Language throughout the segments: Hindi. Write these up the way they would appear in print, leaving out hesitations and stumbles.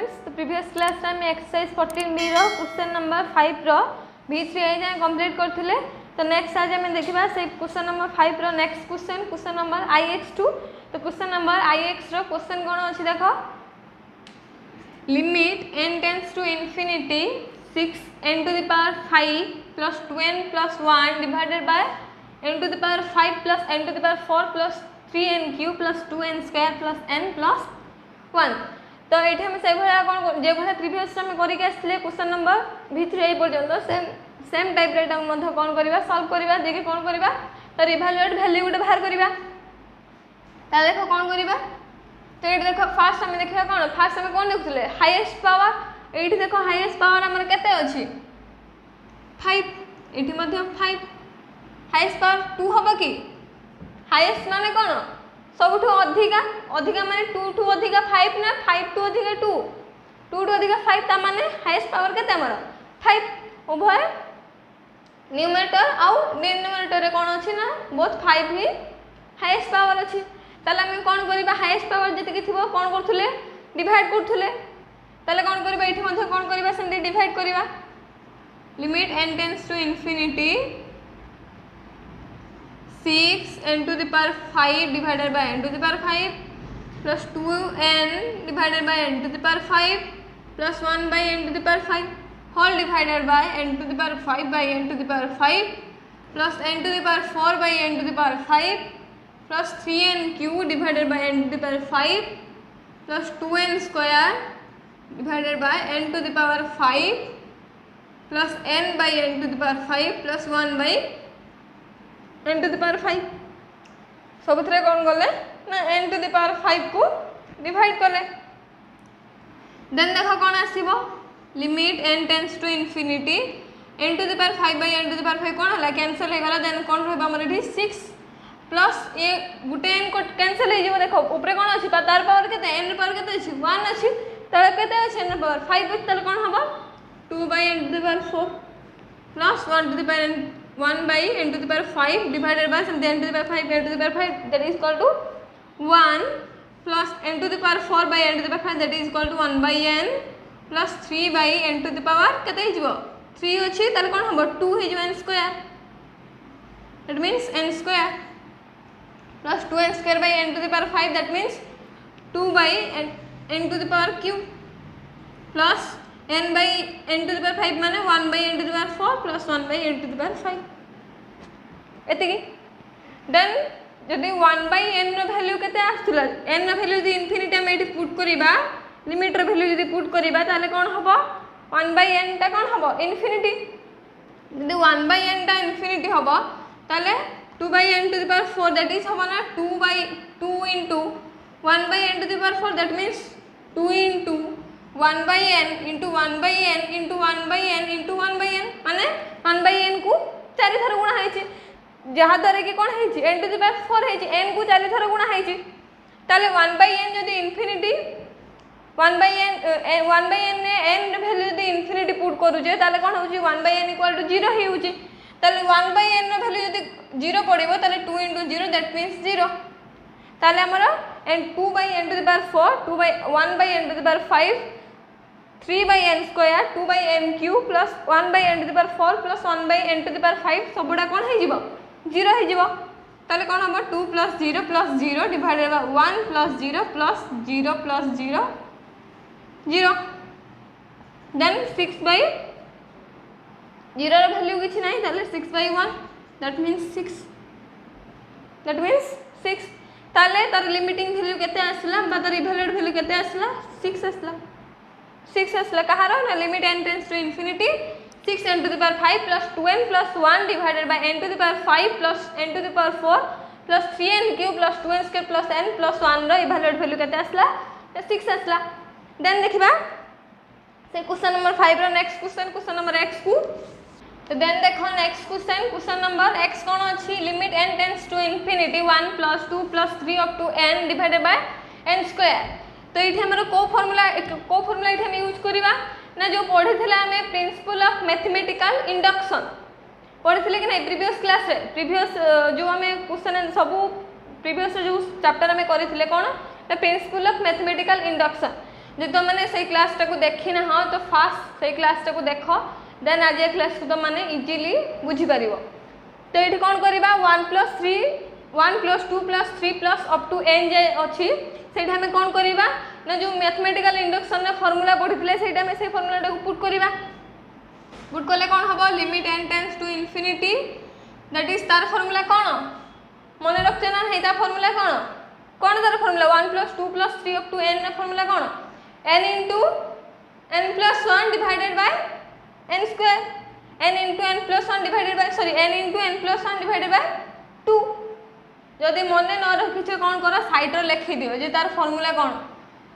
स्टूडेंट्स तो प्रीवियस क्लास में आम एक्सरसाइज 14B रो क्वेश्चन नंबर 5 रो V3 जाए कंप्लीट करथिले। तो नेक्स्ट आज आम देखा से क्वेश्चन नंबर 5 रो नेक्स्ट क्वेश्चन नंबर IX2। तो क्वेश्चन नंबर IX रो क्वेश्चन कौन अच्छी देख limit n tends to infinity 6n to the power 5 plus 2n plus 1 divided by n to the power 5 plus n to the power 4 plus 3n cube plus 2n square plus n plus 1। तो ये हम से कौन जो भाई प्रीवियस में करके क्वेश्चन नंबर V3 ये पर्यंत सेम टाइप रे कौन करवा सॉल्व करवा देखिए कौन करवा तो इवैल्यूएट वैल्यू गोटे बाहर करवा। देख कौन करवा तो ये देख फास्ट आम देखा कौन फास्ट आम कौन देखुले हाईएस्ट पावर ये देख हाईएस्ट पावर आमर केते अच्छी 5 ये 5 हाईएस्ट पावर 2 हम कि हाईएस्ट माने कौन सबुठू अधिका अधिका माने 2 टू अधिका 5 ना 5 टू अधिका 2 2 टू अधिका 5 ता माने हाईएस्ट पावर केते हमर 5 उभय न्यूमरेटर आउ डिनोमिनेटर रे कोन अछि ना बोथ 5 ही हाईएस्ट पावर अछि। ताले हम कोन करबा हाईएस्ट पावर जति कि थिबो कोन करथुले डिवाइड करथुले ताले कोन करबा एठी मध्ये कोन करबा सेंडी डिवाइड करबा limit n tends to infinity 6n to the power 5 divided by n to the power 5 plus 2n divided by n to the power 5 plus 1 by n to the power 5 whole divided by n to the power 5 by n to the power 5 plus n to the power 4 by n to the power 5 plus 3n cube divided by n to the power 5 plus 2n square divided by n to the power 5 plus n by n to the power 5 plus 1 by n to the power 5 सब कौन गले ना n to the power 5 को डिवाइड कले। देन देखो कौन आसीबो limit n tends to infinity n to the power 5 by n to the power 5 कौन हला कैंसिल हो गला। देन कौन रहबा हमर एठी 6 प्लस ये गुटे n को कैंसिल हो जिवो देखो ऊपर कौन अछि तार पावर केते n पावर केते अछि 1 अछि तळे केते अछि n पावर 5 अछि तळे कौन हबो 2 by n to the power 4 plus 1 to the power 1 by n to the power 5 divided by n to the power 5 n to the power 5 that is equal to 1 plus n to the power 4 by n to the power 5 that is equal to 1 by n plus 3 by n to the power केते हिजबो 3 अछि ताले कोन हबो 2 हिजबो n square that means n square plus 2n square by n to the power 5 that means 2 by n to the power cube plus n by n to the power 5 माने 1 by n to the power 4 plus 1 by n to the power 5 एतिकी। Then जदि 1 by n रो वैल्यू केते आस्तुला n रो वैल्यू जदि इनफिनिटी हम एठी पुट करिबा लिमिट रो वैल्यू जदि पुट करिबा ताले कोन हबो 1 by n ता कोन हबो इनफिनिटी जदि 1 by n ता इनफिनिटी हबो ताले 2 by n to the power 4 that is हबो ना 2 by 2 into 1 by n to the power 4 that means 2 into 1 by n into 1 by n into 1 by n into 1 by n माने 1 by n को 4 थर गुणा हेछि जहा द्वारा कि कोन हेछि n to the power 4 हेछि n को 4 थर गुणा हेछि ताले 1 by n जदि इनफिनिटी 1 by n ने n वैल्यू जदि इनफिनिटी पुट करू जे ताले कोन होछि 1 by n इक्वल टू 0 हे होछि ताले 1 by n रो वैल्यू जदि 0 पड़िबो ताले 2 into 0 that means 0 ताले हमर n 2 by n to the power 4 2 by 1 by n to the power 5 3 by n square 2 by n cube plus 1 by n to the power 4 plus 1 by n to the power 5 सबुडा कोन हे जिवो 0 हे जिवो ताले कोन हमर 2 plus 0 divided by 1 plus 0 plus 0 plus 0 0 then 6 by 0 रो वैल्यू किछि नाही ताले 6 by 1 that means 6 ताले तार लिमिटिंग वैल्यू केते आसला बा तार इवैल्यूएट वैल्यू केते आसला 6 आसला 6 आसला कहार ना limit n tends to infinity 6n to the power 5 plus 2n plus 1 divided by n to the power 5 plus n to the power 4 plus 3n cube plus 2n square plus n plus 1 रो इवैल्यूएट वैल्यू केते आसला 6 आसला। देन देखिबा से क्वेश्चन नंबर 5 रो नेक्स्ट क्वेश्चन नंबर x को तो देन देखो नेक्स्ट क्वेश्चन नंबर x कोन अछि limit n tends to infinity 1 plus 2 plus 3 up to n divided by n square। तो ये हमर को फार्मूला ये हम यूज करबा ना जो पढ़ी थिला हमें प्रिंसिपल ऑफ मैथमेटिकल इंडक्शन पढ़ी थिले कि नहीं प्रीवियस क्लास रे प्रीवियस जो हमें क्वेश्चन सब प्रीवियस जो चैप्टर में करी थिले कोन प्रिंसिपल ऑफ मैथमेटिकल इंडक्शन जो तुम मैंने से क्लासटा को देखी ना हाँ तो फास्ट से क्लासटा को देख देन आज क्लास को तुम मैंने इजिली बुझीपर तो ये कौन करवा 1 + 3 1 + 2 + 3 + अप टू n जाए अच्छी से आम कौन करवा ना जो मैथमेटिकल इंडक्शन फॉर्मूला पढ़ी से फॉर्मूला को पुट करवा पुट कले कौन हम limit n tends to infinity that is तार फॉर्मूला कौन मन रखते ना नहीं तार फॉर्मूला कौन कौन तार formula 1 + 2 + 3 up to n formula कौन n × n + 1 divided by n square n × n + 1 divided by sorry n × n + 1 divided by 2 जदि मन न रखिछ कौन कर साइड लिखि दियो जे तार फॉर्मूला कौन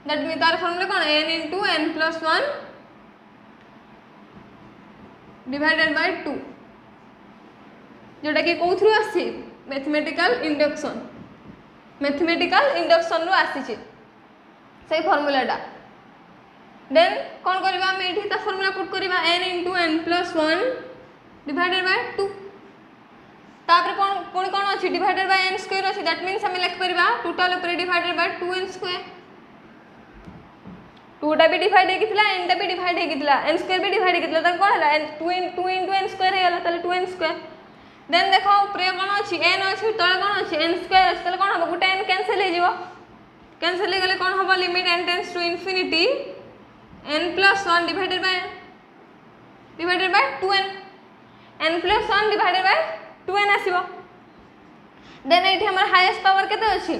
दैट मीन तार फॉर्मूला कौन n × n + 1 डिवाइडेड बाय 2 जोटा कि कौथरु आसी मैथमेटिकल इंडक्शन रो आसी से फॉर्मूलाटा देन कौन करबा हम एठी ता फॉर्मूला पुट करबा n × n + 1 डिवाइडेड बाय 2 तापर कौन पुणी कौन अच्छी डिवाइडेड बाय n स्क्वायर अच्छी दैट मीन्स हम लिख परबा टोटल ऊपर डिवाइडेड बाय 2n स्क्वायर 2टा भी डिवाइड हेकितला n टा भी डिवाइड हेकितला n स्क्वायर भी डिवाइड हेकितला त कोन हला 2 × n स्क्वायर हे हला ताले 2n स्क्वायर देन देखो ऊपर कौन अच्छी n अच्छी तळे कौन अच्छी n स्क्वायर अछि ताले कौन हम गोटे n कैंसिल हे जिवो कैंसिल हे गले कौन हम limit n tends to infinity n + 1 divided by 2n n + 1 divided by 2n आसीबो देन एठी हमर हाईएस्ट पावर केते अछि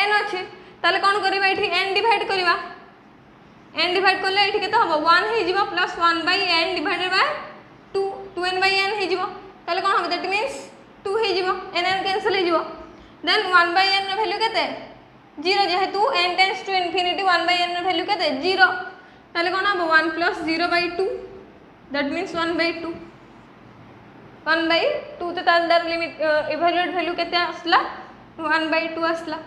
n अछि ताले कौन करबा एठी n डिवाइड करबा n डिवाइड करले एठी केते हबो 1 हे जिवो plus 1/n divided by 2 2n/n हे जिवो ताले कौन हबो दैट मींस 2 हे जिवो n कैंसिल हे जिवो देन 1/n रो वैल्यू केते 0 जेहेतु n tends to infinity 1/n रो वैल्यू केते 0 ताले कौन हबो 1 + 0/2 दैट मींस 1/2 1/2 तो तार लिमिट इवैल्यूएट वैल्यू केते आसला 1/2 आसला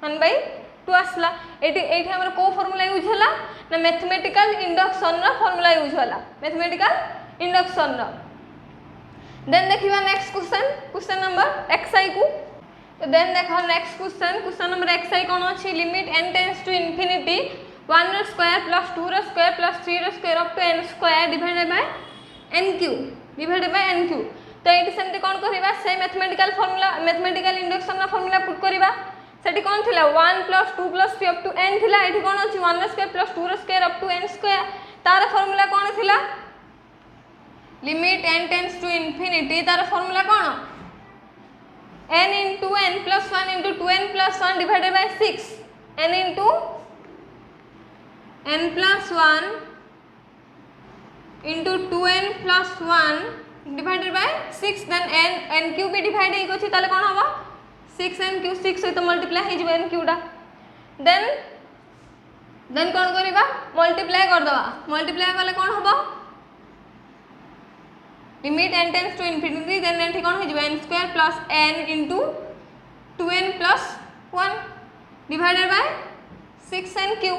1/2 आसला एठी हमर को फार्मूला यूज होला ना मैथमेटिकल इंडक्शन रो फार्मूला यूज होला मैथमेटिकल इंडक्शन रो देन देखिबा नेक्स्ट क्वेश्चन नंबर xi को तो देन देखो नेक्स्ट क्वेश्चन नंबर xi कोन अछि limit n tends to infinity 1 रो स्क्वायर प्लस 2 रो स्क्वायर प्लस 3 रो square up to n square divided by n cube तो ये सेमती कौन करबा से mathematical formula mathematical induction formula put करबा सेठी कौन थिला 1 + 2 + 3 अप टू n थिला एठी कौन अछि 1 रो स्क्वायर प्लस 2 रो square up to n square तार फार्मूला कौन थिला limit n tends to infinity तार फार्मूला कौन n × n + 1 × 2n + 1 divided by 6 n × n + 1 × 2n + 1 divided by 6 then n cube भी डिवाइड हे गछि ताले कोन हबो 6n क्यू 6 से तो मल्टीप्लाई हे जिवो n क्यूडा देन कोन करबा मल्टीप्लाई कर दबा मल्टीप्लाई करले कोन हबो limit n tends to infinity then एठी कोन हे जिवो n square plus n × 2n + 1 divided by 6n क्यू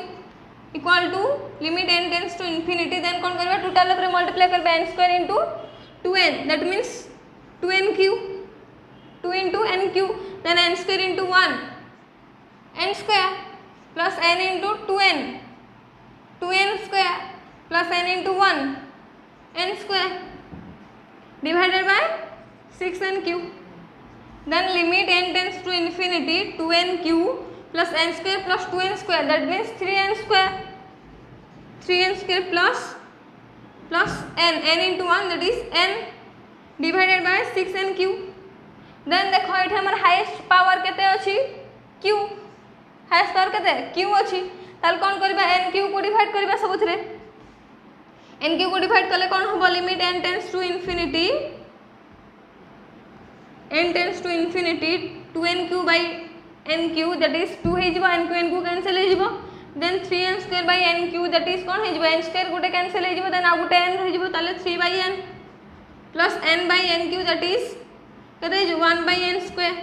equal to limit n tends to infinity then कोन करबा टोटल ऊपर मल्टीप्लाई करबा n square * 2n that means 2n क्यू 2 × n क्यू then n square into 1 n square plus n into 2n 2n square plus n into 1 n square divided by 6n cube then limit n tends to infinity 2n cube plus n square plus 2n square that means 3n square plus n into 1 that is n divided by 6n cube then देखो ये हमर हाईएस्ट पावर केते अछि q हाईएस्ट पावर केते q अछि ताल कोन करबा n q को डिवाइड करबा सबथरे n q को डिवाइड करले कोन होबो limit n tends to infinity 2n q by n q that is 2 हे जिवो n q कैंसिल हे जिवो then 3n square by n q that is कोन हे जिवो n square गोटे कैंसिल हे जिवो then आ गोटे n रहि जिवो ताले 3 by n plus n by n q that is कते जो 1 by n square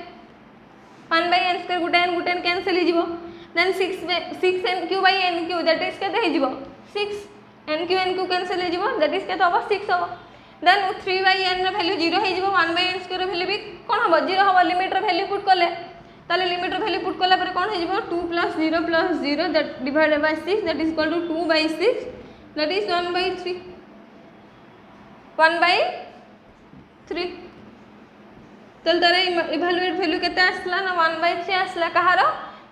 गोटे n कैंसिल हे जिवो then 6n q by n q that is कते हे जिवो 6 n q कैंसिल हे जिवो that is कते होबो 6 होबो then 3 by n रो वैल्यू 0 हे जिवो 1 by n स्क्वायर रो वैल्यू भी कोन होबो 0 होबो लिमिट रो वैल्यू पुट करले ताले लिमिटर वैल्यू पुट कला पर कौन हो 2 + 0 + 0 that divided by 6 that is equal to 2/6 that is 1/3 1/3 तल तारे इवैल्यूएट वैल्यू केते आसला ना 1/3 आसला कहार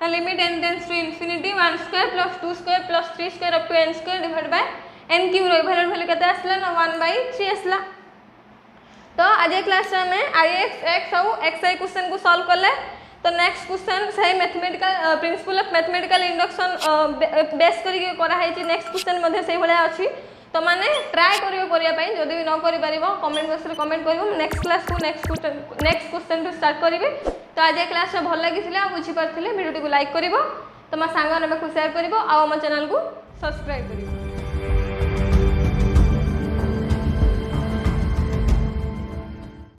ना limit n tends to infinity 1 square + 2 square + 3 square up to n square divided by n cube रो इवैल्यूएट वैल्यू केते आसला ना 1/3 आसला। तो आज क्लास में Ix x और xi क्वेश्चन को सॉल्व करले। तो नेक्स्ट क्वेश्चन सही mathematical principle of mathematical induction base करके करा है नेक्स्ट क्वेश्चन मध्ये सही भले अछि। तो माने ट्राई करियो करिया पई जदी भी न करि परिबो कमेंट बॉक्स रे कमेंट करिवो नेक्स्ट क्लास को नेक्स्ट क्वेश्चन टू स्टार्ट करिवे। तो आज क्लास भल लागिथिला बुझी परथिले वीडियो को लाइक करिवो तमा सांग ने को शेयर करिवो आ हम चैनल को सब्सक्राइब करिवो।